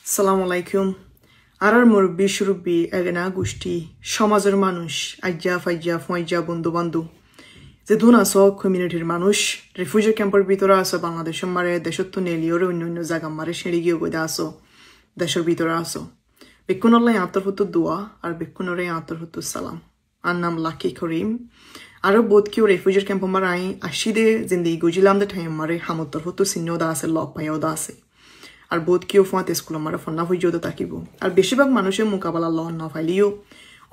আসসালামু আলাইকুম আরার মুরব্বী সুরব্বী এগেনা গোষ্ঠী সমাজের মানুষ আজ্জা ফাইজা ফয়জা বন্ধু বান্ধু যে দুন আস কমিউনিটির মানুষ রিফিউজি ক্যাম্পের ভিতরে আসো বাংলাদেশের মারে দেশত তো নেলিওরে অন্য জায়গা মারে সিঁড়ি গিয়ে গইদা আসো দেশের ভিতরে আসো বেকুনল্লাই আতর হতো দোয়া আর বেকুনরে আতর হতো সালাম আর নাম লাকি করিম আরো বোধ কেউ রেফিউজির ক্যাম্প মার আই আসিদে জিন্দি গুজিলাম দে ঠাই মারে হামতর হতো সিন্য দা আছে লক পাইও দা আছে আর বোধ কেউ ফাঁতে স্কুল আমার ফন্না হয়ে যেতে থাকিব আর বেশিরভাগ মানুষের মোকাবেলা ল না ফাইলিও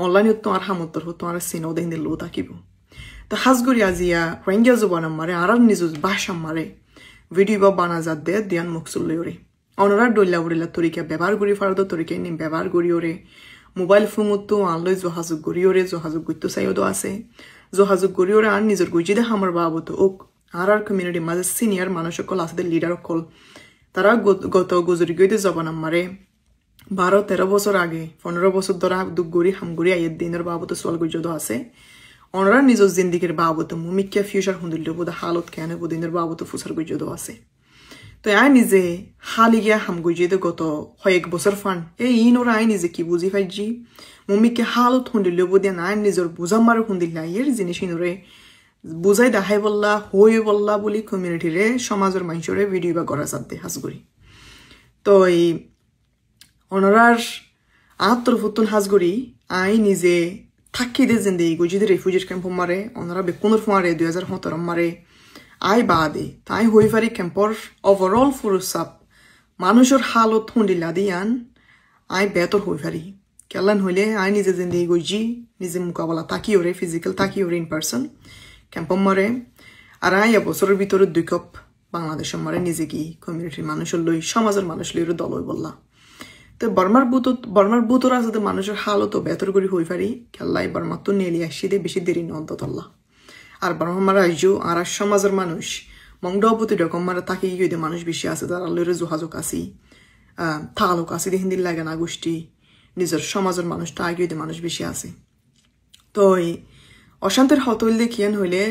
অনলাইনে তো আর হামতর হতো আর সিনেও দেখে লো থাকিব তো হাজগুড়ি আজিয়া রোহিঙ্গা জবান আমারে আর নিজ ভাষা মারে ভিডিও বা বানা যাত দে দিয়ান মুখসুল লইরে অনরা ডল্লা উড়িলা তরিকা ব্যবহার করি ফারদ তরিকা নিম ব্যবহার করি ওরে মোবাইল ফোনতো আনলই যোগাযোগ করি ওরে যোগাযোগ করতে চাইও আছে যোগাযোগ করি ওরে আর নিজের গুজিদে হামার বাবত ওক আর কমিউনিটির মাঝে সিনিয়র মানুষ সকল আছে লিডার সকল তারা গত গুজরি গইতে জবান আমারে 12-13 বছর আগে 15 বছর ধরা দুগুড়ি হামগুড়ি আইয়ের দিনের বাবত সোয়াল গুজদ আছে অনরা নিজ জিন্দিগির বাবত মুমিক্যা ফিউচার হুন্দিল বোধ হালত কেন দিনের বাবত ফুসার গুজদ আছে তো আই নিজে হালি গিয়া হাম গুজিদে গত কয়েক বছর ফান এই ইনোরা আই নিজে কি বুঝি পাইজি মুমিক্যা হালত হুন্দিল বোধ আই নিজের বুঝামার হুন্দিল আইয়ের জিনিস ইনোরে বুঝাই দেখাই বললা হয়ে বললা বলি কমিউনিটিরে সমাজের মানুষরে ভিডিও বা করা যাতে হাজগুড়ি তো এই অনরার আত্মর ফুতুন হাজগুড়ি আই নিজে থাকি দে জিন্দে গুজিদে রেফিউজির ক্যাম্প মারে অনরা বেকুনর মারে 2017 মারে আই বাদে তাই হই পারি ক্যাম্পর ওভারঅল ফুরুসাপ মানুষের হালত হুন্ডিলা দিয়ান আই বেতর হই পারি কেলান হইলে আই নিজে জিন্দে গুজি নিজে মোকাবেলা তাকি ওরে ফিজিক্যাল তাকি ওরে ইন পার্সন ক্যাম্প মারে আর আই বছরের ভিতরে 2 কাপ বাংলাদেশের মারে নিজে কি কমিউনিটির মানুষের লই সমাজের মানুষ লইরে দল হই বললা তো বর্মার বুতর আছে মানুষের হালত বেতর করি হই পারি খেলাই বর্মার তো নেলি আসি দে বেশি দেরি নন্তল্লা আর বর্মার রাজ্য আর সমাজের মানুষ মংডপতি রকম মারা তাকে গিয়ে মানুষ বেশি আছে যারা লইরে যোগাযোগ আসি তালুক আসি দিয়ে হিন্দির লাগে না গোষ্ঠী নিজের সমাজের মানুষটা আগে মানুষ বেশি আছে তো অশান্তির হতইল দেখিয়ান হইলে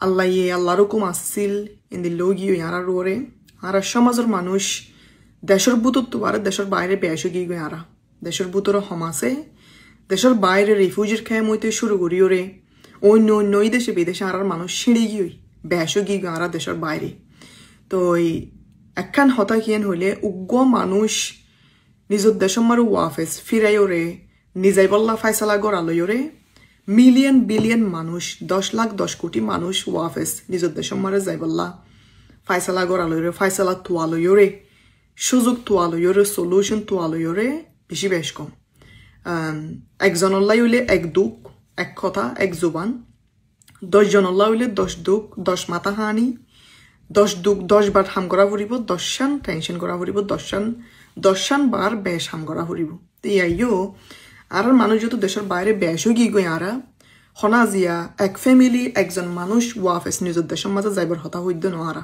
আল্লাহর হুকুম আসছিল ইন্দি লগিও ইয়ারা রোরে আর সমাজের মানুষ দেশের বুতর তো আর দেশের বাইরে বেশ গিয়ে গই আরা দেশের বুতর হমাসে দেশের বাইরে রিফিউজির খেয়ে মইতে শুরু করি ওরে অন্য অন্য দেশে বিদেশে আর মানুষ সিঁড়ি গিয়ে বেশ গিয়ে গই আরা দেশের বাইরে তো একখান হতা কিয়ান হইলে উগ্র মানুষ নিজের দেশের মারু ওয়াফেস ফিরাই ওরে নিজাই বল্লা ফাইসালা গড়ালই ওরে মিলিয়ন বিলিয়ন মানুষ 10 লাখ 10 কোটি মানুষ ওয়াফেস নিজের দেশের মারে যাইবল্লা ফাইসালা গড়ালইরে ফাইসালা তোয়ালইরে সুযোগ তোয়ালইরে সলিউশন তোয়ালইরে বেশি বেশ কম একজনল্লাই হইলে এক দুঃখ এক কথা এক জুবান 10 জনল্লা হইলে 10 দুঃখ 10 মাথা হানি 10 দুঃখ 10 বার হাম করা ফুরিব 10 শান টেনশন করা ফুরিব 10 শান বার বেশ হাম করা ফুরিব ইয়াইও আর মানুষ যত দেশের বাইরে বেশ গিয়ে গই আরা হনাজিয়া এক ফ্যামিলি একজন মানুষ ওয়াফেস নিজের দেশের মাঝে যাইবার হতা হইদ নোয়ারা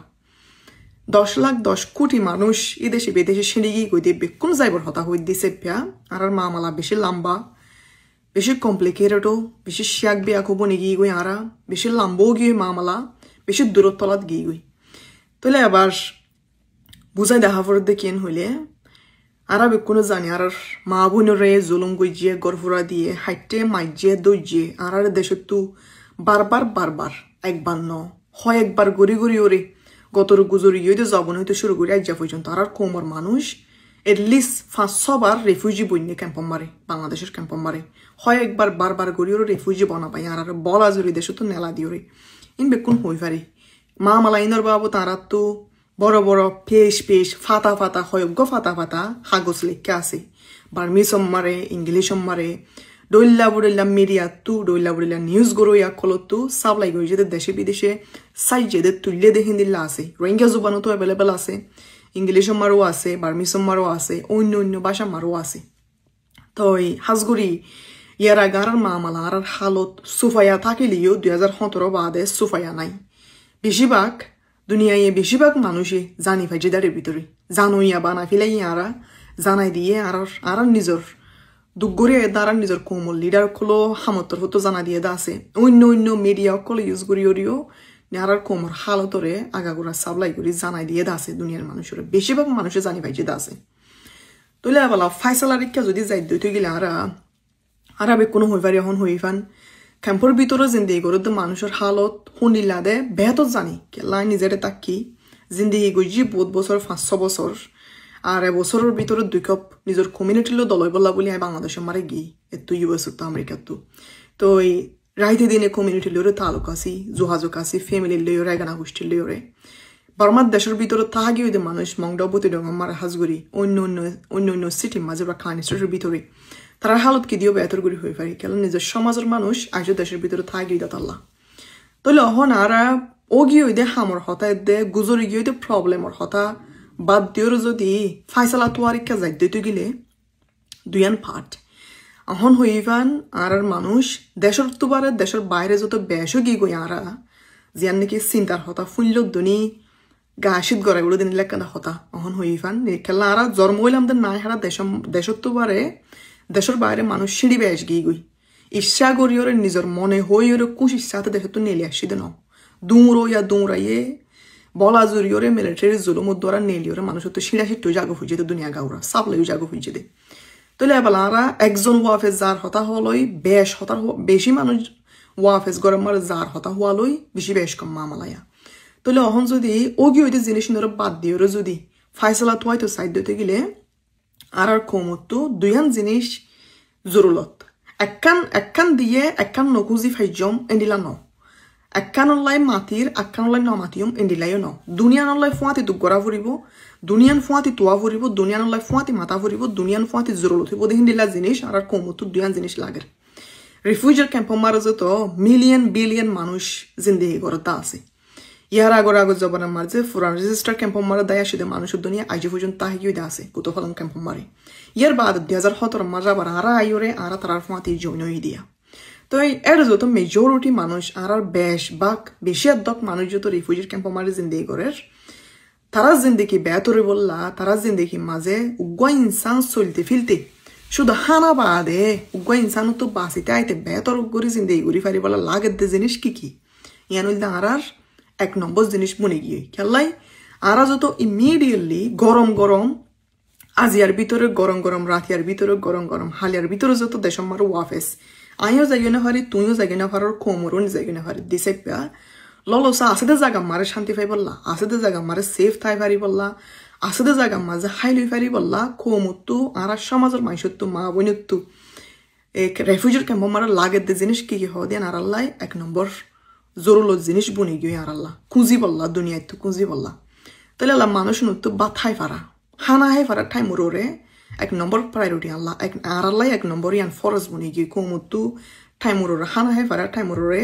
10 লাখ 10 কোটি মানুষ এই দেশে বিদেশে সিঁড়ি গিয়ে গই দেখবে কোন যাইবার হতা হইদ দিছে প্যা আর মামালা বেশি লম্বা বেশি কমপ্লিকেটেডও বেশি শিয়াক বিয়া খবো নিগিয়ে গই আরা বেশি লম্বও গিয়ে মামালা বেশি দূরতলাত গিয়ে গই তাহলে আবার বুঝাই দেখা পড়ে দেখিয়েন হইলে আর কোনো জানি আর মা বোনরে জুলুম গইজিয়ে গরফুরা দিয়ে হাইটে মাইজিয়ে দইজিয়ে আর দেশে তো বারবার একবার ন হয় একবার গড়ি গড়ি ওরে গতর গুজরি ইয়ে যাবন হইতে শুরু করি আজ পর্যন্ত আর কোমর মানুষ এটলিস্ট 500 বার রেফিউজি বইনে ক্যাম্প মারে বাংলাদেশের ক্যাম্প মারে হয় একবার বারবার গড়ি ওরে রেফিউজি বনা পাই আর বলা জরি দেশে তো নেলা দিওরে ইন বেকুন হই পারে মা মালাইনর বাবু তারা তো বড় বড় পেশ ফাতা হয়জ্ঞ ফাতা কাগজ লেখা আছে বার্মিসম মারে ইংলিশম মারে ডইল্লা বুড়িল্লা মিডিয়া তু ডইল্লা বুড়িল্লা নিউজ গরইয়া কলতো সাপ্লাই গই যেদের দেশে বিদেশে সাইজেদের তুললে দেখে দিল্লা আছে রোহিঙ্গা জুবানো তো অ্যাভেলেবেল আছে ইংলিশম মারও আছে বার্মিসম মারও আছে অন্য ভাষা মারও আছে তো এই হাজগুড়ি ইয়ারা গারার মামালা আর হালত সুফায়া থাকিলেও 2017 বাদে সুফায়া নাই বেশিরভাগ দুনিয়ায় বেশিরভাগ মানুষে জানি ভাই যেদারের ভিতরে জানোইয়া বানা ফেলাই আরা জানাই দিয়ে আর নিজের দুগরে দ্বারা নিজের কোমল লিডার কলো হামতর হতো জানা দিয়ে দা আছে অন্য মিডিয়া কলো ইউজ করিও আর কোমর হালতরে আগাগোড়া সাপ্লাই করি জানাই দিয়ে দা আছে দুনিয়ার মানুষের বেশিরভাগ মানুষে জানি ভাই যে দা আছে তোলে বলা ফাইসালার ইচ্ছা যদি যাই দইতে গেলে আর আবে কোনো হই পারি এখন হই ফান ক্যাম্পর ভিতরে জিন্দিগি করে তো মানুষের হালত শুনিলা দে বেহত জানি কেলা নিজের তাকি জিন্দিগি গজি বহুত বছর 5-6 বছর আর এবছরের ভিতরে 2 কাপ নিজের কমিউনিটির দলই বললা বলি আমি বাংলাদেশের মারে গিয়ে এত ইউএস তো আমেরিকার তো এই রাইতে দিনে কমিউনিটি লইরে তালুক আছি যোগাযোগ আছি ফ্যামিলির লইরে এগানা গোষ্ঠীর লইরে বর্মার দেশের ভিতরে তাহাগি হইতে মানুষ মংডাবতী ডং আমার হাজগুড়ি অন্য সিটি মাঝে বা খানিস্টের ভিতরে তারা হালত কি দিও বেতর গুড়ি হয়ে পারি কেন নিজের সমাজের মানুষ আজ দেশের ভিতরে তাহাগি হইতে তাল্লা তাহলে অহন আরা ও গিয়ে হইতে হামর হতা দে গুজরি গিয়ে হইতে প্রবলেমর হতা বাদ দিওর যদি ফাইসালা তোয়ারিকা যাই দিতে গেলে দুইয়ান পার্ট অহন হইবান আর মানুষ দেশের তুবারে দেশের বাইরে যত বেশও গিয়ে গই আরা জিয়ান নাকি চিন্তার হতা ফুল্ল দনি গাছিত গড়াই বলে দিন লেখা হতা অহন হইবান খেলা আরা জন্ম হইলাম নাই হারা দেশের তুবারে দেশের বাইরে মানুষ সিঁড়ি বেশ গিয়ে গই ইচ্ছা করিওরে নিজের মনে হইরে কুশ ইচ্ছাতে দেশে তো নেলে আসি দেন দৌড়াইয়ে বলা জুরিওরে মিলিটারি জুলুমত দ্বারা নেলিওরে মানুষের তো সিঁড়া সিট্টু জাগো হইছে দে দুনিয়া গাউরা সাপলেও জাগো হইছে দে তাহলে এবার আরা একজন ওয়াফেজ যার হতা হলই বেশ হতার বেশি মানুষ ওয়াফেজ গরম মার যার হতা হওয়ালই বেশি বেশ কম মামালায়া তাহলে অহন যদি ওগি হইতে জিনিস ধরে বাদ দিওরে যদি ফাইসলা তো হয়তো সাইড দিতে গেলে আর কমতো দুইয়ান জিনিস জরুরত একখান দিয়ে একখান নকুজি ফাইজম এন্ডিলা ন একখানলাই মাটির একখানলাই নমাতিয়ম এন্ডিলাইও ন দুনিয়ানলাই ফুয়াতি দুখ গড়া ফুরিব দুনিয়ান ফুয়াতি তোয়া ফুরিব দুনিয়ানলাই ফুয়াতি মাথা ফুরিব দুনিয়ান ফুয়াতি জরুরত হইব দেখেন দিলা জিনিস আর কমতো দুইয়ান জিনিস লাগে রিফিউজির ক্যাম্প মারজে তো মিলিয়ন বিলিয়ন মানুষ জিন্দিগি করতে আছে ইয়ার আগর জবান মারছে ফুরান রেজিস্টার ক্যাম্প মারা দায় আসে মানুষের দুনিয়া আজ পর্যন্ত তাহিও আছে কত ফলন ক্যাম্প মারে ইয়ার বাদ 2017 মারা আবার আরা আইরে আরা তারার ফাঁতি জৈন দিয়া তো এর যত মেজরিটি মানুষ আর বেশ বাক বেশি আদক মানুষ যত রিফিউজির ক্যাম্প মারে জিন্দিগি করে তারা জিন্দিগি বেতরে বললা তারা জিন্দিগি মাঝে উগ্র ইনসান চলতে ফিলতে শুধু হানা বাদে উগ্র ইনসান তো বাঁচিতে আইতে বেতর উগ্রি জিন্দিগি ঘুরি ফারি বলা লাগে জিনিস কি ইয়ান হইল আর 1 নম্বর জিনিস মনে গিয়ে খেললাই আরা যত ইমিডিয়েটলি গরম আজিয়ার ভিতরে গরম রাতিয়ার ভিতরে গরম হালিয়ার ভিতরে যত দেশম মারো ওয়াফেস আইও যাইও না পারি তুইও যাইও না পারো কোমরও যাইও না পারি দিছে ললসা আসে জায়গা মারে শান্তি পাই বললা আসে জায়গা মারে সেফ থাই পারি বললা আসে জায়গা মাঝে হাই লই পারি বললা কোমতো আর সমাজের মানুষত্ব মা বোনত্ব রেফিউজির ক্যাম্প মারা লাগে জিনিস কি হওয়া দিয়ে আর আল্লাহ 1 নম্বর জরুরত জিনিস বনি গিয়ে আর আল্লাহ খুঁজি বললা দুনিয়ায় তো খুঁজি বললা তাহলে আল্লাহ মানুষ নতো বাথাই পারা হানা হাই পারা ঠাই মোরে 1 নম্বর প্রায়োরিটি আল্লাহ আর আল্লাহ 1 নম্বর ইয়ান ফরজ বনি গিয়ে কমতো ঠাই মোরে হানা হাই পারা ঠাই মোরে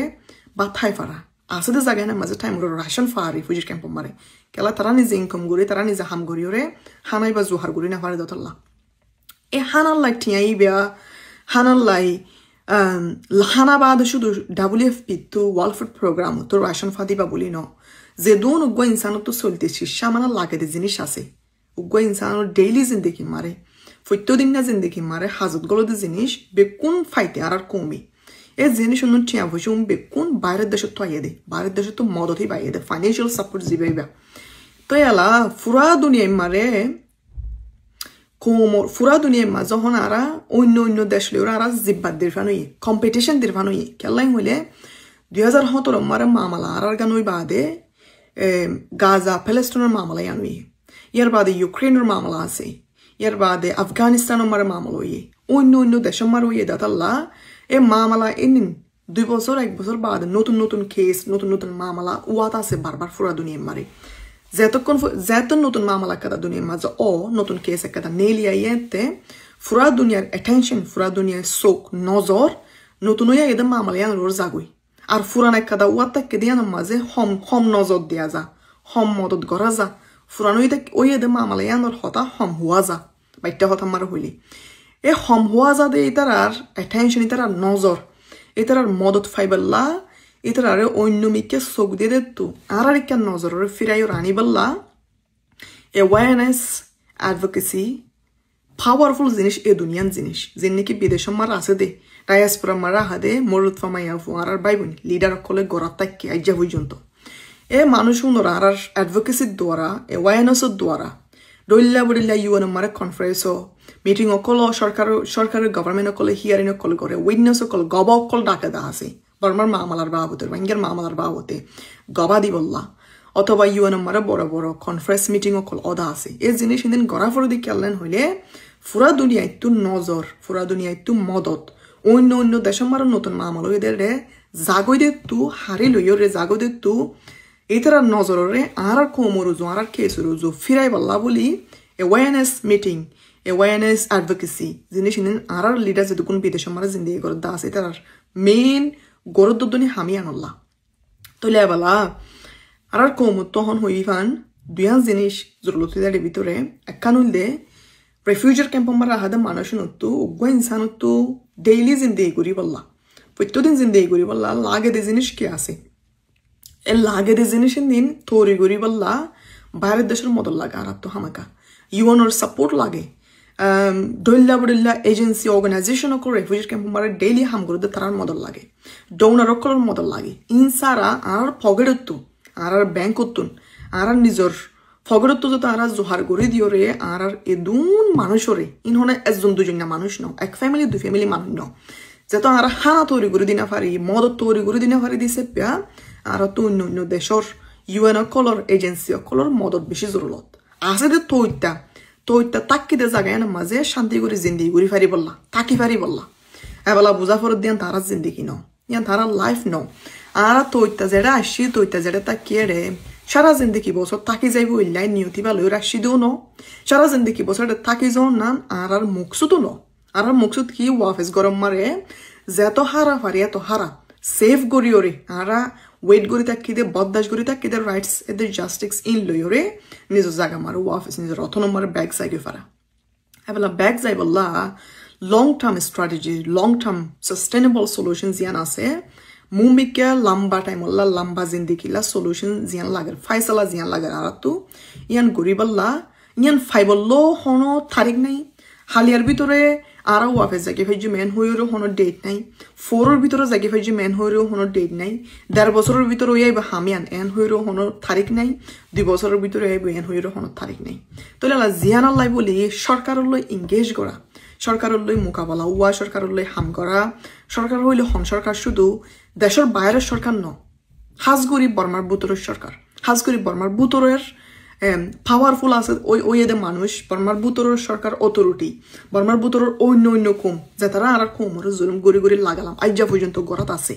বাথাই পারা আসলে জায়গায় না মাঝে ঠাই মোরে রাশন ফারা রিফিউজি ক্যাম্প মারে কেলা তারা নিজে ইনকাম করে তারা নিজে হাম করিওরে হানাই বা জোহার করি না পারে দতল্লা এ হানাল্লাই ঠিয়াই বেয়া হানাল্লাই হানাবাদ শুধু WFP তো ওয়ার্ল্ড ফুড প্রোগ্রাম তো রাশন ফাদিবা বলি ন যে দোন উগ্র ইনসান তো চলতেছি সামানা লাগে জিনিস আছে উগ্র ইনসান ডেইলি জিন্দিগি মারে প্রত্যেকদিন না জিন্দিগি মারে হাজত গলতে জিনিস বেকুন ফাইতে আর কমে এই জিনিস অন্য ঠিয়া বসে বেকুন বাইরের দেশে তো আইয়ে দে বাইরের দেশে তো মদতই বাইয়ে দে ফাইন্যান্সিয়াল সাপোর্ট জিবাইবা তো এলা ফুরা দুনিয়ায় মারে ফুরা দুনিয়ার মাঝ যখন আরা অন্য দেশ লইরা আরা জিব্বাত দিরফান হইয়ে কম্পিটিশন দিরফান হইয়ে কেলাই হইলে 2017 মারে মামলা আর গান হই বাদে গাজা প্যালেস্টাইনের মামলা ইয়ান হইয়ে ইয়ার বাদে ইউক্রেনের মামলা আছে ইয়ার বাদে আফগানিস্তানের মারে মামলা হইয়ে অন্য দেশের মার হইয়ে দাতাল্লা এ মামলা এনিন 2 বছর 1 বছর বাদে নতুন কেস নতুন মামলা ওয়াত আছে বারবার ফুরা দুনিয়ার মারে যেতন নতুন মামলা কাদা দুনিয়ার মাঝে নতুন কেস কাদা নেলিয়া ইয়েতে ফুরা দুনিয়ার অ্যাটেনশন ফুরা দুনিয়ার চোখ নজর নতুন হইয়া এদের মামলা ইয়ান রোর জাগুই আর ফুরান কাদা ওয়াত্তাকে দিয়ান মাঝে হম নজর দেয়া যা হম মদত গড়া যা ফুরান ওই এদের মামলা ইয়ানোর হতা হম হুয়া যা বাইটা হতা মার হইলি এ হম হুয়া যা দে এটার অ্যাটেনশন এটার নজর এটার মদত ফাইবাল্লা এটার আরে অন্য মিকে চোখ দিয়ে দিত আর একটা নজরের ফিরাইও রানি বললা অ্যাওয়ারনেস অ্যাডভোকেসি পাওয়ারফুল জিনিস এ দুনিয়ান জিনিস যে নাকি বিদেশ মারা আছে দে ডায়াসপোরা মারা হাদে মরুত ফামাইয়া আর ভাই বোন লিডার কলে গড়ার তাকে আজ্ঞা পর্যন্ত এ মানুষ আর অ্যাডভোকেসির দ্বারা অ্যাওয়ারনেসের দ্বারা Dolla Budilla you and a Mara conference meeting o call shorter government o call hearing o call gore witness o call goba call dakadasi. Burma Mamalar Babote, Wanger Mamalar Babote, Gobadi Bolla. অথবা UN মারা বড় বড় conference meeting ও call অদা আছে এই জিনিস দিন গড়া for the Kellen হইলে পুরা দুনিয়ায় তো নজর পুরা দুনিয়ায় তো মদত অন্য দেশের মারা নতুন মামলা এদের রে জাগই দে তু হারি লইও রে জাগই দে তু এইতার নজর রে আর কোমরু জো আর কেস রুজো ফিরাই বল্লা বলি অ্যাওয়ারনেস মিটিং অ্যাওয়ারনেস অ্যাডভোকেসি জিনিস দিন আর লিডার যে কোন বিদেশ মারা জিন্দেগি করে দা আছে তার মেইন গরদদনি হামি আনল্লাহ তো লেবালা আর কম তখন হই ফান দুইয়া জিনিস জরুরতের ভিতরে একখান হইলে রেফিউজার ক্যাম্প আমরা হাদা মানুষ নতো উগ্র ইনসান তো ডেইলি জিন্দেগি করি বললা প্রত্যেকদিন জিন্দেগি করি বললা লাগে দে জিনিস কি আছে এ লাগে দে জিনিস দিন তৈরি করি বললা বাইরের দেশের মদল লাগে আর তো হামাকা ইউএনর সাপোর্ট লাগে দল্লা বদল্লা এজেন্সি অর্গানাইজেশন ও রেফিউজার ক্যাম্প আমরা ডেইলি হাম করে তার মদল লাগে ডোনার অকলের মদল লাগে ইনসারা আর ফগেরত আর ব্যাংক উত্তুন আর নিজর ফগরত যত আর জোহার করে দিও রে আর এদুন মানুষরে ইনহনে একজন দুজন না মানুষ ন এক ফ্যামিলি দুই ফ্যামিলি মানুষ ন যত আর হানা তৈরি করে দিনা পারি মদত তৈরি করে দিনা পারি দিছে পেয়া আর তো অন্য দেশর ইউএন কলর এজেন্সি কলর মদত বেশি জরুরত আছে দে তৈতা তাকি দে জায়গায় না মাঝে শান্তি করে জিন্দিগি করে পারি বললা তাকি পারি বললা এবেলা বুঝা ফরত দিয়ান তারা জিন্দিগি ন ইয়ান তারা লাইফ ন আর তৈতা যেটা আসছি তৈতা যেটা তাকিয়ে রে সারা জিন্দিগি বছর থাকি যাইব ইল্লাই নিয়তি বা লই রাখছি দিও ন সারা জিন্দিগি বছর থাকি যাও না আর মুকসুদও ন আর মুকসুদ কি ওয়াফেস গরম মারে যেত হারা পারি এত হারা সেফ গড়িওরে আর ওয়েট গড়ি থাকি দে বদাস গড়ি থাকি দে রাইটস এদের জাস্টিস ইন লইরে নিজের জায়গা মারো ওয়াফেস নিজের অথ নম্বর ব্যাগ যাইগে ফারা এবেলা ব্যাগ যাই বললা long term strategy long term sustainable solution জিয়ান আছে মুমিকে লম্বা টাইম ওলা লম্বা জিন্দিগিলা সলিউশন জিয়ান লাগার ফাইসালা জিয়ান লাগার আর তো ইয়ান গরিবাল্লা ইয়ান ফাইবল্লো হনো তারিখ নাই হালিয়ার ভিতরে আরও ওয়াফেস জাগি ফাইজি মেন হইরও হনো ডেট নাই ফোরের ভিতরে জাগি ফাইজি মেন হইরও হনো ডেট নাই 1.5 বছরের ভিতরে ওইবা হামিয়ান এন হইরও হনো তারিখ নাই 2 বছরের ভিতরে আইব এন হইরও হনো তারিখ নাই তো লা জিয়ান আল্লাহ বলি সরকারের লই এনগেজ করা সরকারের লই মোকাবেলা ওয়া সরকারের লই হাম করা সরকার হইলে হন সরকার শুধু দেশের বাইরের সরকার ন হাজগরি বর্মার বুতরের সরকার হাজগরি বর্মার বুতরের পাওয়ারফুল আছে ওই এদের মানুষ বর্মার বুতরের সরকার অথরিটি বর্মার বুতরের অন্য কম যে তারা আর কোমর জুলুম গড়ি গড়ি লাগালাম আইজা পর্যন্ত গড়াত আছে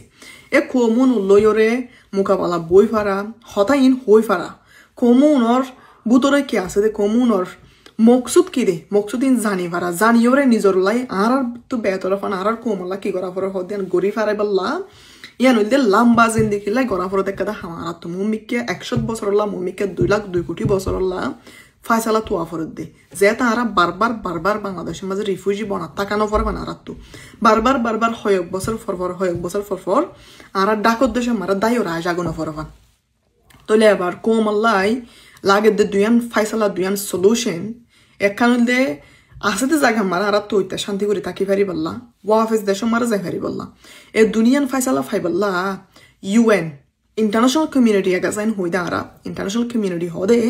এ কোমন লয়রে মোকাবেলা বই ফারা হতাইন হই ফারা কোমনর বুতরে কি আছে দে কোমনর মকসুদ কি দে মকসুদিন জানি ফারা জানিওরে নিজর লাই আর তো বেতর ফান আর কোমলা কি করা ফর হদেন গড়ি ফারাই বললা ইয়ান হইলে লম্বা জিন্দিগি লাই গড়া ফর দেখা হামারা তো মুমিকে 100 বছর লা মুমিকে 2 লাখ 2 কোটি বছর লা ফাইসালা তো আফরত দে যে তারা বারবার বাংলাদেশের মাঝে রিফিউজি বনা তাকানো ফর বানারা তো বারবার হয়ক বছর ফর আর ডাকত দেশে মারা দায়ও রাজ আগুন ফরফান তো লেবার কোমলাই লাগে দে দুয়ান ফাইসালা দুয়ান সলিউশন একখান হইলে আসতে জায়গা মারা আর তো ইত্যা শান্তি করে থাকি পারি বললা ওয়াফেস দেশ মারা যাই পারি বললা এ দুনিয়ান ফাইসালা ফাই বললা ইউএন ইন্টারন্যাশনাল কমিউনিটি এগাজাইন হইদা আরা ইন্টারন্যাশনাল কমিউনিটি হদে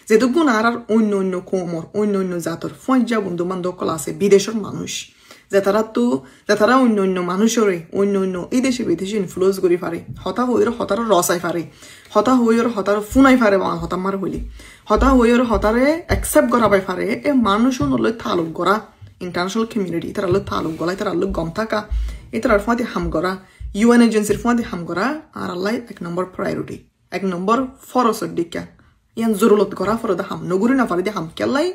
যেটুকুন আর অন্য কোমর অন্য জাতর ফঞ্জা বন্ধু বান্ধব কলা আছে বিদেশের মানুষ যে তারা অন্য মানুষরে অন্য এই দেশে বিদেশে ইনফ্লুয়েন্স করি পারে হতা হইর হতার রসাই পারে হতা হইর হতার ফুনাই পারে বা হতা মার হইলি হতা হইর হতারে একসেপ্ট করা পাই পারে এ মানুষ নলে তালুক করা ইন্টারন্যাশনাল কমিউনিটি তার আলো তালুক গলায় তার আলো গম থাকা এটার ফাঁদে হাম করা ইউএন এজেন্সির ফাঁদে হাম করা আর আল্লাহ 1 নম্বর প্রায়োরিটি 1 নম্বর ফরসর দিকা ইয়ান জরুরত করা ফরদা হাম নগরী না পারি দে হাম কেলাই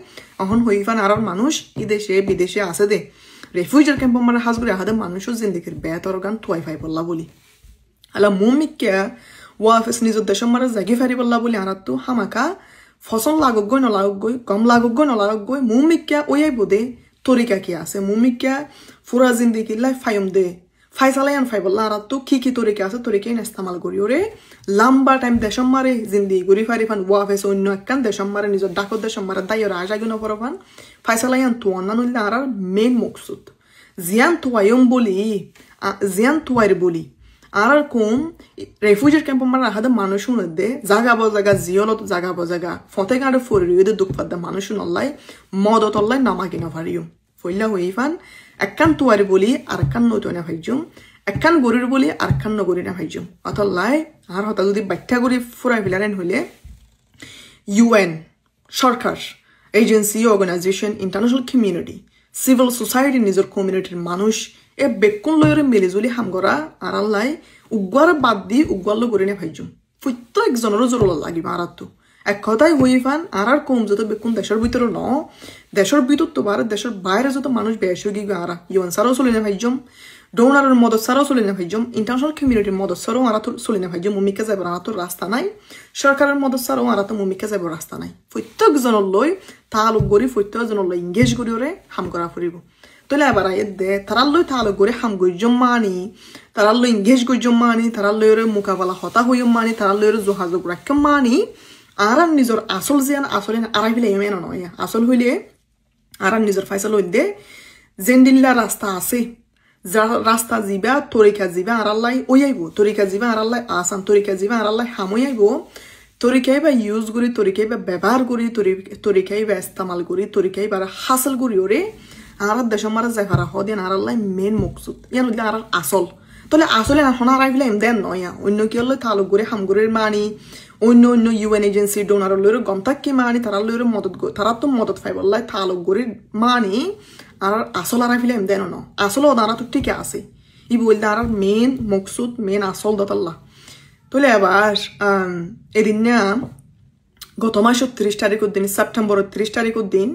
অহন হইফান আর মানুষ এই দেশে বিদেশে আছে দে রেফিউজার ক্যাম্প আমার হাজগুড়ি আহাদে মানুষও জিন্দিগির বেতর গান থুয়াই ফাই বললা বলি আলা মুমিকে ওয়াফেস নিজের দেশ মারা জাগি ফারি বললা বলি আর তো হামাকা ফসল লাগক গই নলাগক গই কম লাগক গই নলাগক গই মুমিকে ওয়াই বোদে তরিকা কি আছে মুমিকে ফুরা জিন্দিগি লাই ফাইম দে ফাইসালায়ান ফাই বললা আর তো কি তরিকা আছে তরিকাই ইস্তেমাল করি ওরে লম্বা টাইম দেশম মারে জিন্দিগি গরি ফারি ফান ওয়াফেস অন্য একখান দেশম মারে নিজের ডাকত দেশম মারে দায় রাজাগুন ফরফান ফাইসালায়ান তো অন্যান্য আর মেন মকসুদ জিয়ান তোয়াইম বলি জিয়ান তোয়াইর বলি আর কম রেফিউজির ক্যাম্প মারা হাতে মানুষ দে জাগা বজাগা জিয়লত জাগা বজাগা ফতে গাড়ে ফরিয়ে দুঃখ পাদ্দা মানুষ নল্লাই মদত অল্লাই নামা কিনা ফারিও ফইলা হই ফান একখান তুয়ারি বলি আর কান নতুন ভাইজুম একখান গরির বলি আর কান নগরী না ভাইজুম অতল্লাই আর হতা যদি ব্যাখ্যা করি ফুরাই ফেলারেন হইলে UN সরকার agency organisation international community civil society নিজের কমিউনিটির মানুষ এ বেকুন লয়রে মিলিজুলি হামগরা আর আল্লাহ উগ্র বাদ দি উগ্র করে নে ভাইজুম প্রত্যেকজনেরও জরুর লাগিব আর তো এক কথাই হই ফান আর কম যত বেকুন দেশের ভিতরে ন দেশের ভিতর তো বার দেশের বাইরে যত মানুষ বেশ গিয়ে আর ইউএন সারও চলে না ভাইজুম ডোনারের মদত সারও চলে না ভাইজুম ইন্টারন্যাশনাল কমিউনিটির মদত সারও আর চলে না ভাইজুম মুমিকে যাবার আর তো রাস্তা নাই সরকারের মদত সারও আর তো মুমিকে যাবার রাস্তা নাই প্রত্যেকজনের লই তালুক গড়ি প্রত্যেকজনের লই ইংগেজ করি ওরে হাম করা ফুরিব তোলে এবার দে তারার লই তালুক গড়ি হাম গইজম মানি তারার লই ইংগেজ গইজম মানি তারার লই ওরে মোকাবেলা হতা হইম মানি তারার লই ওরে যোগাযোগ রাখম মানি আর নিজের আসল জিয়ান আসলে আড়াই ফেলে এমন নয় আসল হইলে আর নিজের ফাইসল হই দে জেন্ডিল্লা রাস্তা আছে রাস্তা যাবা তরিকা যাবা আর আল্লাহ ওই আইব তরিকা যাবা আর আল্লাহ আসান তরিকা যাবা আর আল্লাহ হামই আইব তরিকাই বা ইউজ করি তরিকাই বা ব্যবহার করি তরিকাই বা ইস্তেমাল করি তরিকাই বা হাসল করি ওরে আর দেশ মারা জায়গা হদিন আর আল্লাহ মেন মকসুদ ইয়ান হইলে আর আসল তাহলে আসলে এখন আর আইলে এম দেন নয় অন্য কি হলো তালুক করে হামগুরের মানি অন্য অন্য UN এজেন্সি ডোনার লইরে গমতাক্কি মানি তারা লইরে মদত তারা তো মদত পাইব আল্লাহ তালুক করে মানি আর আসল আর আইলে এম দেন ন আসল ওদারা তো ঠিক আছে ই বলতে আর মেন মকসুদ মেন আসল দতাল্লাহ তাহলে এবার এদিন না গত মাসের 30 তারিখের দিন সেপ্টেম্বরের 30 তারিখের দিন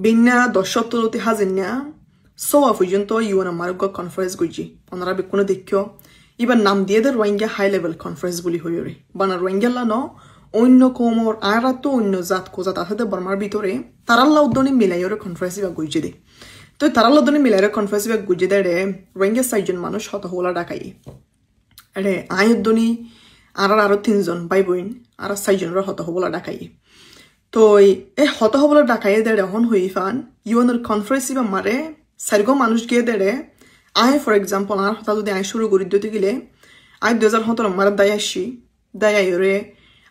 বিন্যা 10 হাজির না সোয়া পর্যন্ত UN আমার কনফারেন্স করছি ওনারা কোনো দেখিও এবার নাম দিয়ে দে রোহিঙ্গা হাই লেভেল কনফারেন্স বলি হয়ে রে বানা রোহিঙ্গা ন অন্য কোমর আর তো অন্য জাত কোজাত আছে বর্মার ভিতরে তারাল্লা উদ্দনি মিলাই ওরে কনফারেন্স বা গুজে দে তো তারাল্লা উদ্দনি মিলাই কনফারেন্স বা গুজে দে রে রোহিঙ্গা 6 জন মানুষ হত হলা ডাকাই রে আই উদ্দনি আর 3 জন ভাই বোন আর 6 জনের হত হলা ডাকাই তো এই হত হবলা ডাকাই দে এখন হই ফান ইউএনের কনফারেন্স বা মারে সারগো মানুষ গিয়ে দে আই ফর এক্সাম্পল আর হতা যদি আই শুরু করি দিতে গেলে আই 2017 মারে দায় আসি দায় রে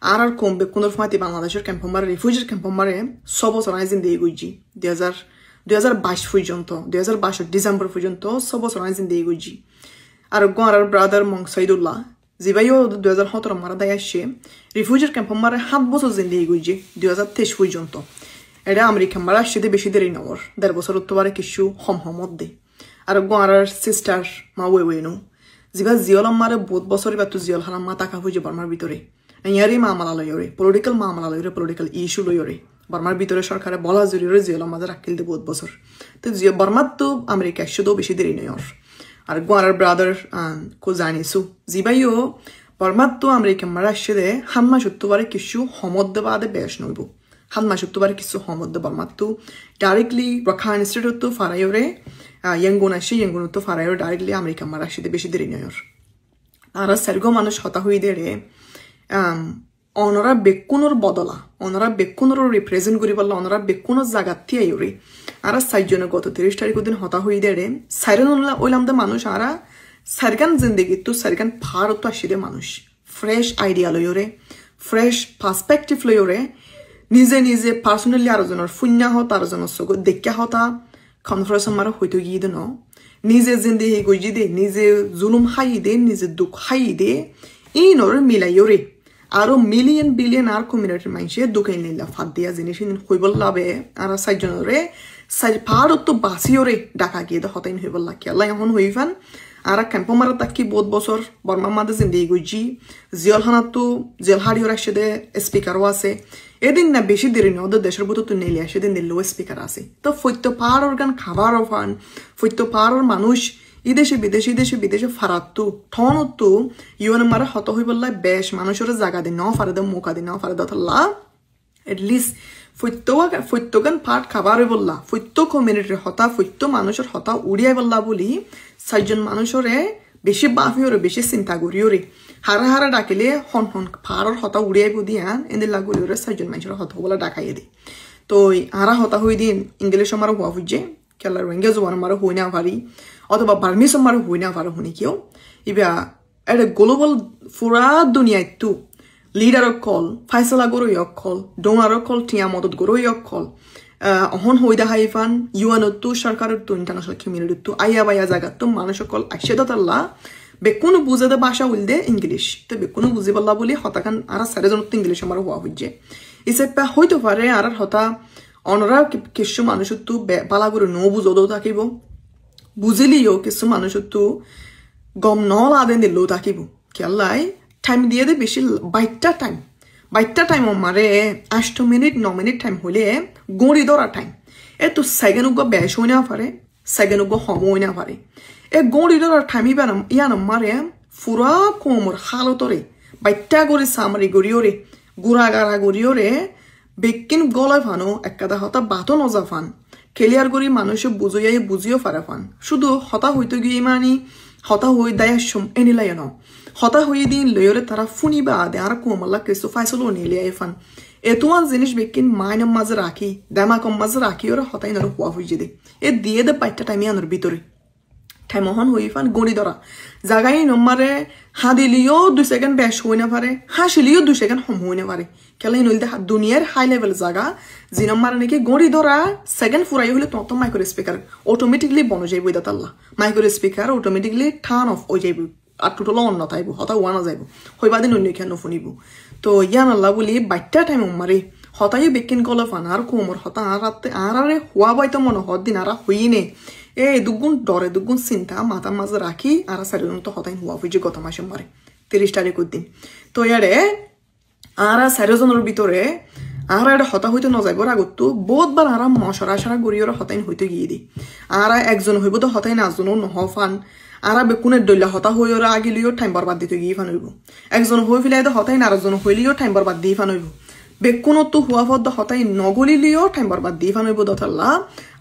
আর কমবে কোনোর ফাঁতি বাংলাদেশের ক্যাম্প মারে রিফিউজির ক্যাম্প মারে 6 বছর আই জিন্দেগি গইজি 2022 পর্যন্ত 2022 ডিসেম্বর পর্যন্ত 6 বছর আই জিন্দেগি গইজি আর গোয়ার ব্রাদার মং সাইদুল্লাহ জিবাইও 2017 মারা দায় আসছে রিফিউজির ক্যাম্প মারে 7 বছর জিন্দেগি গইজি 2023 পর্যন্ত এটা আমেরিকা মারা আসছে বেশি দেরি নর 1.5 বছর উত্তরে কিছু হমহমত দে আর গোয়ার সিস্টার মা ওয়েনো জিবা জিয়ল মারে বহুত বছর বা তো জিয়ল হারা মা টাকা হয়ে বর্মার ভিতরে ইয়ারি মামলা লয়রে পলিটিক্যাল মামলা লয়রে পলিটিক্যাল ইস্যু লয়রে বর্মার ভিতরে সরকারে বলা জরুরি জিয়ল মাঝে রাখিল দে বহুত বছর তো জিয় বর্মার তো আমেরিকা আসছে বেশি দেরি নয় আর গোয়ার ব্রাদার কো জানিসু জিবাইও বর্মার তো আমেরিকা মারা আসছে দে হান্মা সত্যবারে কিছু হমদ দেবাদে বেশ নইব হান্মা সত্যবারে কিছু হমদ দে বর্মার তো ডাইরেক্টলি রক্ষা ইনস্টিটিউট তো ফারাইরে ইয়াঙ্গুন আসে ইয়াঙ্গুন তো ফারাইও ডাইরেক্টলি আমেরিকা মারা আসছে বেশি দেরি নয় আর সারগো মানুষ হতা হই দে রে অনরা বেকুনোর বদলা অনরা বেকুনোর রিপ্রেজেন্ট করি পারলা অনরা বেকুনোর জায়গার থিয়ে আইরে আর 6 জনে গত 30 তারিখ দিন হতা হই দে রে সাইরেন ওইলাম দে মানুষ আর সারগান জিন্দগি তো সারগান ফার তো আসি দে মানুষ ফ্রেশ আইডিয়া লইরে ফ্রেশ পার্সপেক্টিভ লইরে নিজে নিজে পার্সোনালি আর জনের ফুন্যা হত আর জনের সগ দেখা হতা কনফারেন্স মারা হইতো গিয়ে দে ন নিজে জিন্দগি গজি দে নিজে জুলুম হাই দে নিজে দুঃখ হাই দে ইনর মিলাইরে আরো মিলিয়ন বিলিয়ন আর কমিউনিটির মানুষে দুঃখাই নিলা ফাঁদ দিয়া জিনিস হইবল লাভে আর 6 জনরে ফার তো বাসিওরে ডাকা গিয়ে দে হতাইন হইবল লাগে আল্লাহ এখন হই ফান আর ক্যাম্প মারা তাকি বহুত বছর বর্মার মাঝে জিন্দগি গজি জিয়ল হানাত তো জেল হাড়িও আসে দে স্পিকারও আছে এদিন না বেশি দেরি নয় ওদের দেশের ভিতর তো নেলে আসে দিন লো স্পিকার আছে তো ফৈত্য পাহাড় গান খাবারও ফান ফৈত্য পাহাড়ের মানুষ ইদেশে বিদেশে ফারাত ঠন তো ইউএন মারা হত হই বললাই বেশ মানুষের জায়গা দি নাও ফারে দে মুখা দি নাও ফারে দতল্লা এটলিস্ট ফৈত্যগান পাট খাবার বললা ফৈত্য কমিউনিটির হতা ফৈত্য মানুষের হতা উড়িয়াই বললা বলি 6 জন মানুষরে বেশি বাফিওরে বেশি চিন্তা করিওরে হারা হারা ডাকিলে হন হন ফাড়র হতা উড়িয়াই বুদিয়ান এদের লাগুলিওরে 6 জন মানুষের হতা বলা ডাকাইয়ে দে তো হারা হতা হই দিন ইংলিশ আমার হওয়া বুঝে কেলা রোহিঙ্গা জোয়ান আমার হই না পারি অথবা বার্মিস আমার হই না পারো শুনি কেউ ইবা এটা গ্লোবাল ফুরা দুনিয়ায় তো লিডারক কল ফাইসলা গরই অকল ডোঙারক কল টিয়া মদত গরই অকল অহন হইদা হাইফান ইউএনতো সরকারতো ইন্টারন্যাশনাল কমিউনিটিতো আইয়া বাইয়া জায়গাতো মানুষ সকল আইসেদাতাল্লা বেকুনো বুঝে দে ভাষা উলদে ইংলিশ তো বেকুনো বুঝি বললা বলি হতাকান আর সারেজন তো ইংলিশ আমার হওয়া হইছে ইসেপা হইতে পারে আর হতা অনরা কিছু মানুষ তো বালা করে নো বুঝো থাকিব বুঝিলিও কিছু মানুষ তো গম নল আদেন দিলেও থাকিব কেলাই টাইম দিয়ে দে বেশি বাইটটা টাইম মারে 8 মিনিট 9 মিনিট টাইম হলে গড়ি ধরা টাইম এ তো সেকেন্ড উগ বেশ হই না পারে সেকেন্ড উগ হম হই না পারে এ গড়ি ধরা টাইম ইয়ান মারে ফুরা কোমর হালতরে বাইটটা গড়ি সামরি গড়িওরে গুড়া গাড়া গড়িওরে বেকিন গলায় ফানো একাদা হতা বাতো নজা ফান খেলিয়ার গড়ি মানুষ বুঝিও ফারা ফান শুধু হতা হইতে গিয়ে মানি হতা হই দায়াসম এনিলাই ন হতা হই দিন লয়রে তারা ফুনিবা আদে আর কোমলা কিছু ফাইসলো নিলে আইফান এতুয়ান জিনিস বেকিন মাইনাম মাঝে রাখি দামাকম মাঝে রাখি ওরা হতাই নর হওয়া হইছে দে এ দিয়ে দে পাইটা টাইম আনর ভিতরে টাইমহন হইফান গড়ি ধরা জাগাই নম্বরে হাদিলিও 2 সেকেন্ড বেশ হই না পারে হাসিলিও 2 সেকেন্ড হম হই না পারে কেলাই নইলতে দুনিয়ার হাই লেভেল জায়গা যে নম্বরে নাকি গড়ি ধরা সেকেন্ড ফুরাই হলে তত মাইক্রো স্পিকার অটোমেটিকলি বন যাইব দাতাল্লাহ micro speaker automatically turn off হয়ে যাইব আর টোটাল অন না থাকবো হতা ওয়ানা যাইব হইবাদিন অন্য কেন শুনিব তো ইয়ান আল্লাহ বলি বাইটা টাইম মারে হতাই বেকিন গলা ফান আর কোমর হতা আর হওয়া বাইতো মনে হত দিন আর হইনে এ দুগুণ ডরে দুগুণ চিন্তা মাথার মাঝে রাখি আর সারিজন তো হতাই হওয়া হয়েছে গত মাসে মারে 30 তারিখের দিন তো ইয়ারে আর সারিজনের ভিতরে আর এটা হতা হইতে নজাইবর আগত বহুতবার আর মশরা সারা গড়িয়ে হতাইন হইতে গিয়ে দি আর একজন হইব তো হতাই নাজনও নহ ফান আর বেকুনের দৈলা হতা হই ওরা আগিলিও টাইম বরবাদ দিতে গিয়ে ফান হইব একজন হই ফেলাই তো হতাই আরেকজন হইলিও টাইম বরবাদ দিয়ে ফান হইব বেকুনত তো হুয়া ফদ হতাই নগলিলিও টাইম বরবাদ দিয়ে ফান হইব দতাল্লা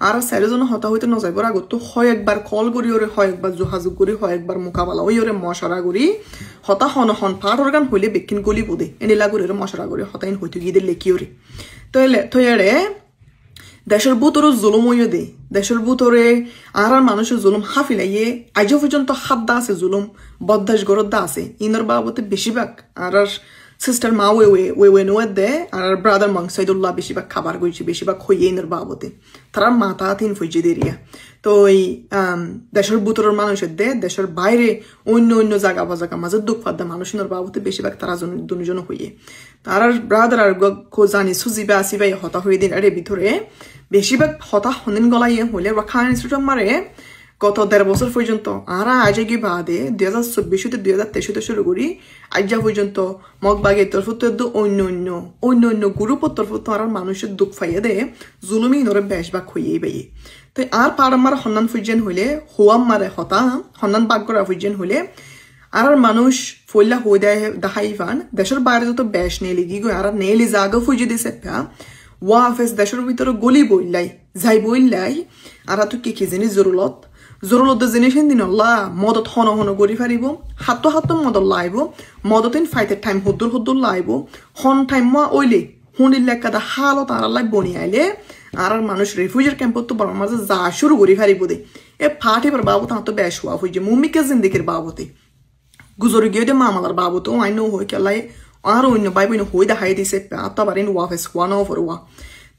আর চারিজন হতা হইতে নজাইবর আগত হয় একবার কল করি ওরে হয় একবার যোগাযোগ করি হয় একবার মোকাবেলা ওই ওরে মশরা করি হতা হন ফাট অর্গান হইলে বেকিন গলি বোধে এনিলা করে মশরা করে হতাইন হইতে গিয়ে লেখি ওরে তো এরে দেশের বুতরও জুলুম হইও দে দেশের বুতরে আর মানুষের জুলুম হাফিলাইয়ে আজ পর্যন্ত হাত আছে জুলুম বদাস গরদ্দা আছে ইনর বাবতে বেশিরভাগ আর সিস্টার মা ওয়ে নোয়ে দে আর ব্রাদার মাংসাইদুল্লাহ বেশিরভাগ খাবার গইছে বেশিরভাগ হইয়ে ইনর বাবতে তারা মাথা তিন ফইজে দেরিয়া তো এই দেশের বুতরের মানুষের দে দেশের বাইরে অন্য জায়গা বাজাগা মাঝে দুঃখ ফাদ্দা মানুষের বাবতে বেশিরভাগ তারা দুজন হইয়ে তার ব্রাদার আর জানি সুজিবা আসিবাই হতা হয়ে দিন আরে ভিতরে বেশিরভাগ হতা হনিন গলাইয়ে হইলে খান ইনস্টিটিউট মারে গত 1.5 বছর পর্যন্ত আর আজ গিয়ে বাদে 2024 2023 শুরু করি আজ পর্যন্ত মগবাগের তরফ অন্য গ্রুপের তরফ আর মানুষের দুঃখ ফাইয়ে দে জুলুমি নরে বেশভাগ হইয়ে বাইয়ে তো আর পার আমার সন্ধান ফুইজেন হইলে হোয়াম মারে হতা সন্ধান বাগ করা ফুইজেন হইলে আর মানুষ ফইলা হয়ে দেয় দেখাই ফান দেশের বাইরে যত বেশ নেলি গি গো আর নেলি জাগা ফুইজে দিছে ওয়াফেস দেশের ভিতরে গলি বইলাই যাই বইলাই আর তো কি জিনিস জরুরত জিনিস দিন মদত হন গড়ি ফারিব হাত মদত লাইব মদতিন ফাইতের টাইম হুদ্দুর লাইব হন টাইম ওইলে হুনিলে কাদা হালত আর লাই বনি আইলে আর মানুষ রেফিউজির ক্যাম্পত তো বড় মাঝে যা শুরু করি ফারিব দে এ ফাটিবার বাবত তো বেশ হওয়া হইছে মুমিকে জিন্দিগির বাবতে গুজরি গিয়ে দে মামালার বাবত আই নো হই কেলাই আর অন্য বাই বইন হই দেখাই দিছে আত্মাবারিন ওয়াফেস ওয়ান অফর ওয়া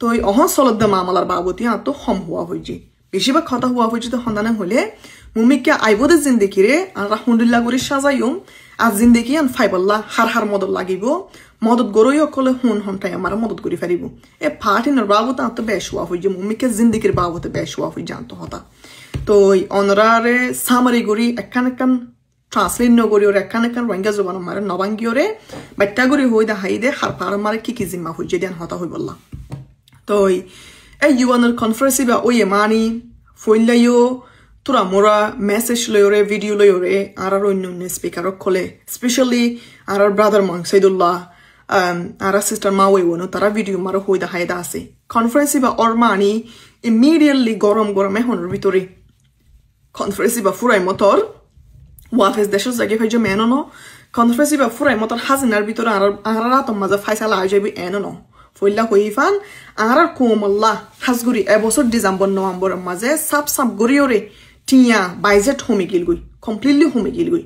তো এই অহন চলত দে মামালার বাবতী তো হম হওয়া হয়েছে বেশিরভাগ কথা হওয়া হয়েছে তো সন্ধানে হলে মুমিকে আইবদে জিন্দিগিরে আর হুন্ডুল্লা করে সাজাইও আর জিন্দিগি আন ফাইবাল্লা হার মদত লাগিব মদত গরই অকলে হনটাই আমার মদত করে ফেরিব এ ফাটিনের বাবতে তো বেশ হওয়া হয়েছে মুমিকে জিন্দিগির বাবতে বেশ হওয়া হয়ে জানতো হতা তো অনরারে সামারি গড়ি একান ট্রান্সলেট নগরী ওর একান রোহিঙ্গা জবান মারে নবাঙ্গিওরে বাট্টা গড়ি হই দেখাই দে হার পার মারে কি জিম্মা হইছে দেন হতা হই বললা তো এই ইউএনের কনফারেন্স বা ওই মানি ফইলাইও তোরা মোরা মেসেজ লইরে ভিডিও লইরে আর অন্য স্পিকার খোলে স্পেশালি আর ব্রাদার মাংসাইদুল্লাহ আর সিস্টার মাওয়ে ওনো তারা ভিডিও মারো হই দেখাই দা আছে কনফারেন্স বা ওর মানি ইমিডিয়েটলি গরম এহনের ভিতরে কনফারেন্স বা ফুরাই মতর ওয়াফেস দেশের জায়গায় ভাইজ মেনো কনফারেন্স বা ফুরাই মতর হাজিনার ভিতরে আর রাতম মাঝে ফাইসালা আই যাবি এনো ফইলা হইফান আর কোমল্লা হাজগুড়ি এবছর ডিসেম্বর নভেম্বরের মাঝে সাপ গড়িওরে টিয়া বাইজেট হোমে গিল গই কমপ্লিটলি হোমে গিল গই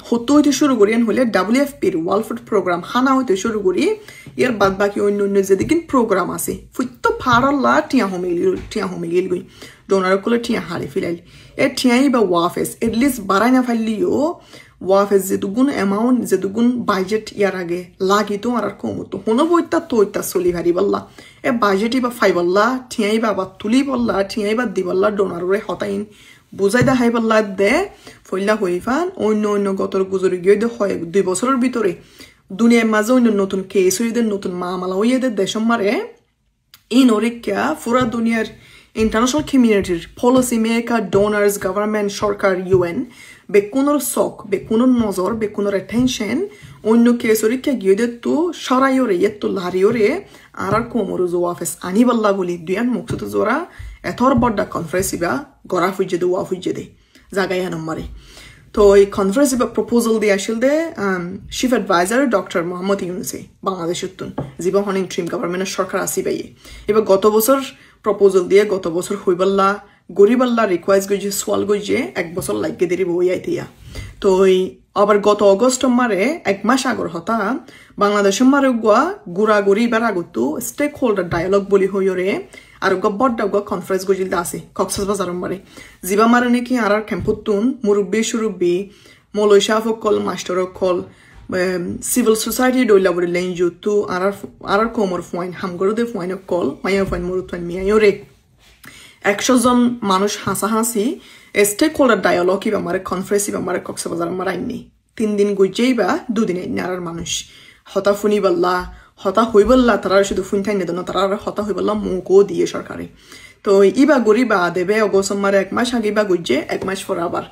হতো হইতে শুরু করি হলে WFPর ওয়ার্ল্ড ফুড প্রোগ্রাম হানা হইতে শুরু করি ইয়ার বাদ বাকি অন্য অন্য যেদিন প্রোগ্রাম আছে ফুইতো ফাড়াল্লা টিয়া হোমিলিল গই ডোনার কোলে টিয়া হারে ফিলাইল এ টিয়াই বা ওয়াফেস এটলিস্ট বাড়াই না ফাইলিও ওয়াফেস যেটুকুন অ্যামাউন্ট যেটুকুন বাজেট ইয়ার আগে লাগিতো আর কমতো হনো বইতা তৈতা চলি ভারি বললা এ বাজেটই বা ফাইবল্লা টিয়াই বা তুলি বললা টিয়াই বা দিবল্লা ডোনারে হতাইন বুঝাই দেখাই বললা দে ফইলা হইফান অন্য অন্য গতর গুজরি গিয়ে দে হয় 2 বছরের ভিতরে দুনিয়ার মাঝে অন্য নতুন কেস হইদের নতুন মামলা হইয়েদের দেশম মারে ইন ওরিকা পুরা দুনিয়ার ইন্টারন্যাশনাল কমিউনিটির পলিসি মেকার ডোনার্স গভর্নমেন্ট সরকার UN বেকুনোর শখ বেকুনোর নজর বেকুনোর অ্যাটেনশন অন্য কেস ওরিকা গিয়ে দে তো সরাইওরে তো লারিওরে আর কোমরো জোয়াফেস আনিবাল্লা বলি দুয়ান মুখতো জোরা এথর বড়টা কনফারেন্স ইবা গড়া ফুজে দে ওয়া ফুজে দে জাগাই নম্বরে তো এই কনফারেন্স ইবা প্রপোজাল দিয়ে আসিল দে চিফ অ্যাডভাইজার ডক্টর মোহাম্মদ ইউনুসে বাংলাদেশের তুন জিবা হন ইন্টারিম গভর্নমেন্টের সরকার আসি বাইয়ে এবার গত বছর প্রপোজাল দিয়ে গত বছর হইবাল্লা গরিবাল্লা রিকোয়েস্ট গইছে সোয়াল গইছে 1 বছর লাগিয়ে দেরি বই আইতিয়া তো আবার গত অগস্ট মারে 1 মাস আগর হতা বাংলাদেশের মারে গুয়া গুড়াগুড়ি এবার আগত স্টেক হোল্ডার ডায়ালগ বলি হইরে আর বড়টা কনফারেন্স গজিল আছে কক্সবাজার মারে জিবা মারে নাকি আর ক্যাম্পুতুন মুরব্বী সুরব্বী মলয়শা ফকল মাস্টার কল সিভিল সোসাইটি ডইলা বলি লেন জুতু আর কোমর ফাইন হামগরদে ফাইন কল মাইয়া ফাইন মুরুত ফাইন মিয়াইরে 100 জন মানুষ হাসাহাসি স্টেক হোল্ডার ডায়ালগ ইবা মারে কনফারেন্স ইবা মারে কক্সবাজার মারাইনি 3 দিন গইজেই বা 2 দিন আর মানুষ হতা ফুনি বললা হতা হইবল্লা তারা শুধু ফুন থাই নেদন তারা হতা হইবল্লা মুখও দিয়ে সরকারে তো ইবা গরিবা দেবে অগস্ট মারে 1 মাস আগে বা গুজে 1 মাস পর আবার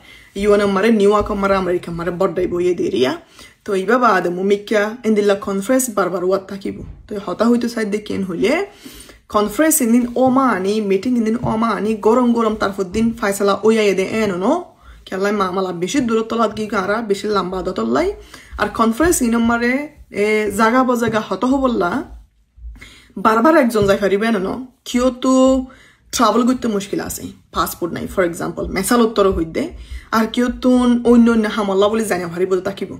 UN মারে নিউইয়র্ক মারে আমেরিকা মারে বড়াই বইয়ে দেরিয়া তো ইবা বা দে মুমিকা ইনদিল্লা কনফারেন্স বারবার ওয়াত থাকিব তো হতা হইতো সাইড দেখেন হইলে conference Inn Din Omani meeting Inn Din Omani গরম গরম তারপর দিন ফাইসালা ওয়াইয়ে দে এনো খেলাই মামলা বেশি দূরত্ব লাগি গারা বেশি লম্বা দতলাই আর কনফারেন্স ইনমারে জাগা বজাগা হত হবল্লা বারবার একজন যাই হারিবে না কিয় তো ট্রাভেল করতে মুশকিল আছে পাসপোর্ট নাই ফর এক্সাম্পল মেসাল উত্তর হইতে আর কিয় তুন অন্য অন্য হামলা বলে জানা ভারি বলে থাকিব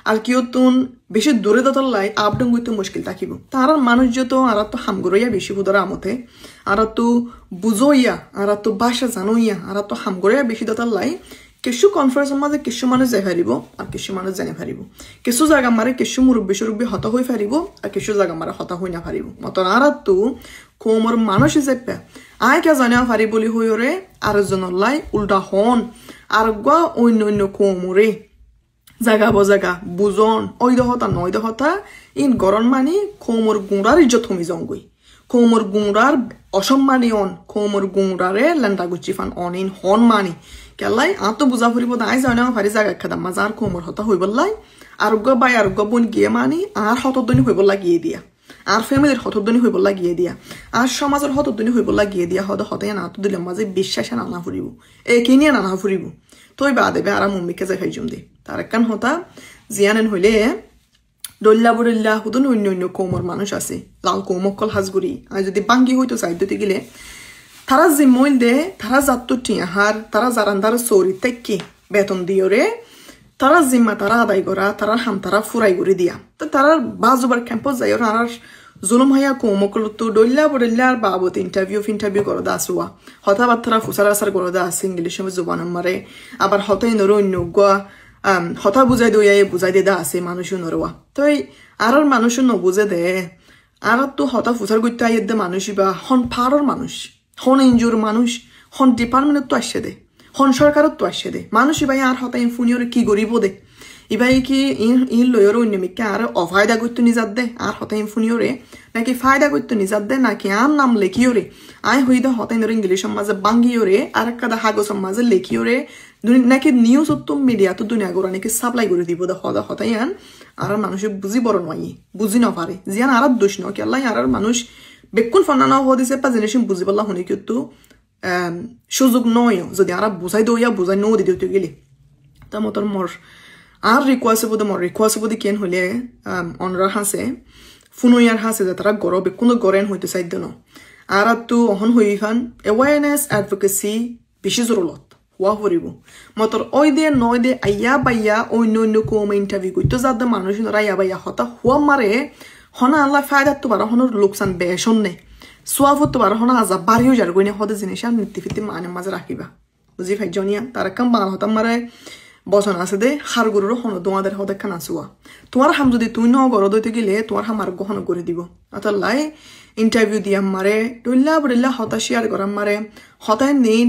আর কিয় তুন বেশি দূরে দতলাই আপডাউন করতে মুশকিল থাকিব তার মানুষ যত আর তো হামগরইয়া বেশি বুধরা আমতে আর তো বুঝইয়া আর তো ভাষা জানইয়া আর তো হামগরইয়া বেশি দতলাই কিছু কনফারেন্সের মাঝে কিছু মানুষ যাই ফারিব আর কিছু মানুষ জানি ফারিব কিছু জায়গা মারে কিছু মুরব্বী হতা হয়ে ফারিব আর কিছু জায়গা মারে হতা হই না ফারিব মতন আর তো কোমর মানুষ হিসেবে আয় কে জানা ফারি বলি হইরে আর জনলাই উল্টা হন আর গা অন্য অন্য কোমরে জায়গা বজাগা বুজন ওই দহতা নয় দহতা ইন গরম মানি কোমর গুঁড়ার ইজ্জত হমি জঙ্গই কোমর গুঁড়ার অসম্মানী অন কোমর গুঁড়ারে লেন্ডা গুচি ফান অন ইন হন মানি কেলাই আতো বুঝা ফুরিব আই জানা ফারি জায়গা খাদা মাজার কোমর হতা হইবল্লাই আর গা বাই আর গা বোন গিয়ে মানি আর হতদনি হইবল্লা গিয়ে দিয়া আর ফ্যামিলির হতদনি হইবল্লা গিয়ে দিয়া আর সমাজের হতদনি হইবল্লা গিয়ে দিয়া হদ হতে না তো দিলে মাঝে বিশ্বাসে নানা ফুরিব কিনিয়ে নানা ফুরিব তই বা দেবে আর মুম্বিকে যাই খাইজুম দে তার একখান হতা জিয়ানেন হইলে দল্লা বদল্লা হুদন অন্য অন্য কোমর মানুষ আছে লাল কোমকল হাজগুড়ি আর যদি বাঙ্গি হইতো সাইডতে গেলে তারা জিম্মইল দে তারা যাত্তো টিয়াহার তারা জারান্দার চৌরি তেকি বেতন দিয়রে তারা জিম্মা তারা আদায় করা তারা হাম তারা ফুরাই করে দিয়া তো তারা বাজুবার ক্যাম্পত যাই আর জুলুম হাইয়া কোমকল তো দল্লা বদল্লা আর বাবত ইন্টারভিউ করদা আসুয়া হঠাৎ তারা ফুসার আসার করদা আছে ইংলিশ জোবান মারে আবার হতাই নর অন্য গুয়া হতা বুঝাই দইয়াই বুঝাই দে দা আছে মানুষও নরওয়া তো আর মানুষও নবুঝে দে আর তো হতা ফুসার করতে আইয়ে দে মানুষই বা হন ফারর মানুষ হন এনজিওর মানুষ হন ডিপার্টমেন্টত তো আসছে দে হন সরকারত তো আসছে দে মানুষ ইবাই আর হতা ইনফুনিয়রে কি গরিব দে ইবাই কি ইন লয়র অন্যমিকে আর অফায়দা করতে নিজাত দে আর হতা ইনফুনিয়রে নাকি ফায়দা করতে নিজাত দে নাকি আর নাম লেখিওরে আই হইদা হতাই নর ইংলিশের মাঝে বাঙ্গিওরে আর একটা হাগসের মাঝে লেখিওরে নাকি নিউজ তো মিডিয়া তো দুনিয়া গোড়া নাকি সাপ্লাই করে দিব দে হদা হতাই আন আর মানুষে বুঝি বড় নয় বুঝি না পারে জিয়ান আর দোষ ন কেলাই আর মানুষ বেকুল ফান্না হওয়া দিছে পা জিনিস বুঝি বললা শুনি কিন্তু সুযোগ নয় যদি আর বুঝাই দইয়া বুঝাই নৌ দিতে গেলে তা মতর মোর আর রিকোয়েস্ট বোধ কেন হলে অনরা হাসে ফুনইয়ার হাসে যে তারা গড় বেকুন গড়েন হইতে চাইদ ন আর তো অহন হই ফান এওয়ারনেস অ্যাডভোকেসি বেশি জরুরত হুয়া ফুরিব মতর ওই দিয়ে নয় দিয়ে আইয়া বাইয়া অন্য কম ইন্টারভিউ করতো যাদের মানুষ আইয়া বাইয়া হতা হুয়া মারে হনা আল্লাহ ফায়দার তো বারো হনের লোকসান বেসন নে সোয়াফত তো বারো হনা আজা বাড়িও যার গইনে হতে জিনিস আর নীতি ফিতি মানে মাঝে রাখিবা বুঝি ভাই জনিয়া তার কাম বাংলা হতাম মারে বচন আছে দে হার গরুর হন তোমাদের হতে খান আসুয়া তোমার হাম যদি তুই ন গর দইতে গেলে তোমার হাম আর গহন করে দিব অতলাই ইন্টারভিউ দিয়া মারে ডইল্লা বড়িল্লা হতা শেয়ার করাম মারে হতায় নেই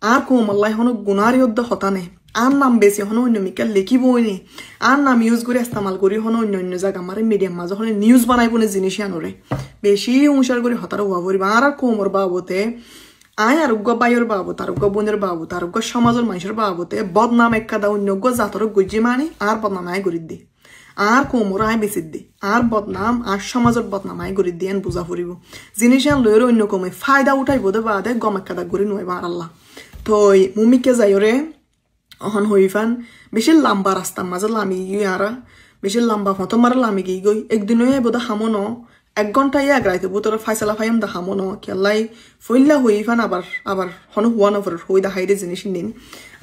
আর কম আল্লাহ হন গুনারি হদ্দ হতা নে আর নাম বেশি হন অন্য মিকাল লিখিবই নি আর নাম ইউজ করে ইস্তেমাল করি হন অন্য জায়গা মারে মিডিয়াম মাঝে হলে নিউজ বানাইব না জিনিস আনরে বেশি অনুসার করে হতার হওয়া পরিবা আর কোমর বাবতে আয় আরোগ্য বাইয়ের বাবত আরোগ্য বোনের বাবত আরোগ্য সমাজের মানুষের বাবতে বদনাম একাদা অন্যজ্ঞ জাতর গুজি মানি আর বদনাম আয় গরিব দি আর কোমর আয় বেশি দি আর বদনাম আর সমাজের বদনাম আয় গরিব দিয়ে বুঝা ফুরিব জিনিস আন লয়ের অন্য কমে ফায়দা উঠাইব দে বাদে গম একাদা গরি নয় বা আল্লাহ তো মুমিকে যাইরে অহন হইফান বেশি লম্বা রাস্তার মাঝে লামি গিয়ে আর বেশি লম্বা ফটো মারা লামি গিয়ে গই একদিনই বোধ হামনো 1 ঘন্টা এক রাইতে বুতর ফাইসালা ফাইম দা হামনো কেলাই ফইল্লা হইফান আবার হন হুয়া নফর হই দা হাইরে জিনিস নিন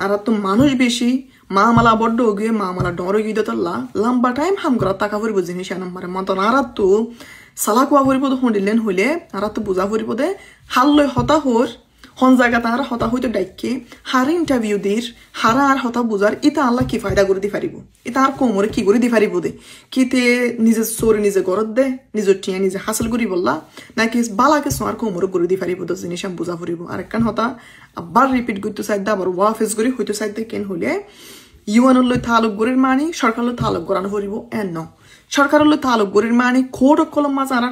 আর তো মানুষ বেশি মা মালা বড্ড গিয়ে মা মালা ডর গিয়ে দতল্লা লম্বা টাইম হাম করা টাকা ভরিব জিনিস আনাম মারে মতন আর তো সালা কুয়া ভরিব তো হন্ডিলেন হইলে আর তো বুঝা ভরিব দে হাল লই হতা হর হন জায়গা তাহার হতা হইতে ডাইকে হারে ইন্টারভিউ দির হারা আর হতা বুঝার ইতা আল্লাহ কি ফায়দা করে দি পারিব ইতা আর কোমরে কি করে দি পারিব দে কিতে নিজে চোরে নিজে গরত দে নিজের টিয়া নিজে হাসিল করি বললা নাকি বালাকে সোয়ার কোমরে করে দি পারিব তো জিনিস আমি বুঝা ফুরিব আর একখান হতা আবার রিপিট করতে চাই আবার ওয়াফেস করি হইতে চাই কেন হলে ইউএনএর লই তালুক গরির মানি সরকার লই তালুক গরানো ফুরিব এন ন সরকারের লই তালুক গরির মানি কোর্ট কলম মাছ আর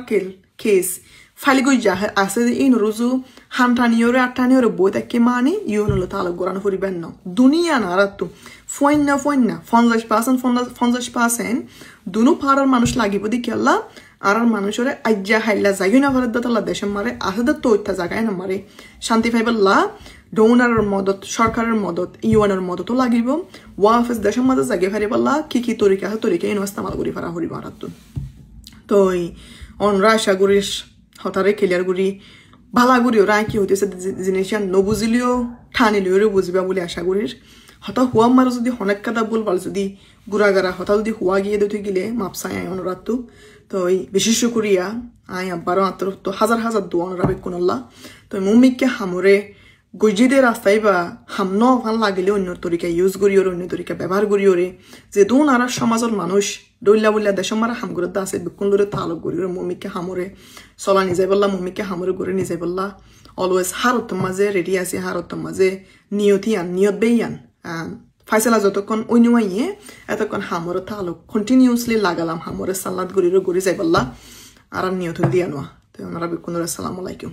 কেস ফাইলি গই যা আছে যে ইন রুজু হানটানিওরে আটানিওরে বই তাকে মানি ইউনলো তালক গরানো ফুরিবেন না দুনিয়া না আর তো ফইন না 50% দুনো পাড়ার মানুষ লাগিব দি কেলা আর মানুষরে আজ্জা হাইলা যাই না ভারত দাতালা দেশে মারে আসাদা তো ইত্যা জায়গায় না মারে শান্তি ফাইবাল্লা ডোনারের মদত সরকারের মদত ইউএনের মদতও লাগিব ওয়াফেস দেশের মাঝে জাগে ফারিবাল্লা কি তরিকা আছে তরিকা ইনস্তেমাল করি ফারা হরিব আর তো অনরা আশা করিস হতারে ক্লিয়ার করি ভালা করি ওরা কি হইতেছে জিনিস নবুঝিলেও ঠানিলেও বুঝবা বলে আশা করিস হতা হুয়া মারো যদি অনেক কাদা বলবার যদি গুড়াগাড়া হতা যদি হুয়া গিয়ে দিতে গেলে মাপসাই আয় অনুরাত তো এই বিশেষ করিয়া আয় আব্বারও আত্ম তো হাজার দোয়া অনুরাবে কোনল্লা তো মুমিককে হামরে গজিদের রাস্তায় বা হামন ভাল লাগিলে অন্য তরিকা ইউজ করি ওর অন্য তরিকা ব্যবহার করি ওরে যে দোন আর সমাজের মানুষ দৈল্লা বললা দেশ মারা হাম করে আছে বিকুন লরে তালক করি ওর মমিকে হামরে চলা নিজাই বললা মমিকে হামরে করে নিজাই বললা অলওয়েজ হারত মাঝে রেডি আছে হারত মাঝে নিয়ত বেয়ান ফাইসলা যতক্ষণ অন্যমাইয়ে এতক্ষণ হামরে তালক কন্টিনিউসলি লাগালাম হামরে সালাদ গড়ি যাই বললা আর নিয়ত দিয়া নোয়া তো ওনারা বিকুন আসসালামু আলাইকুম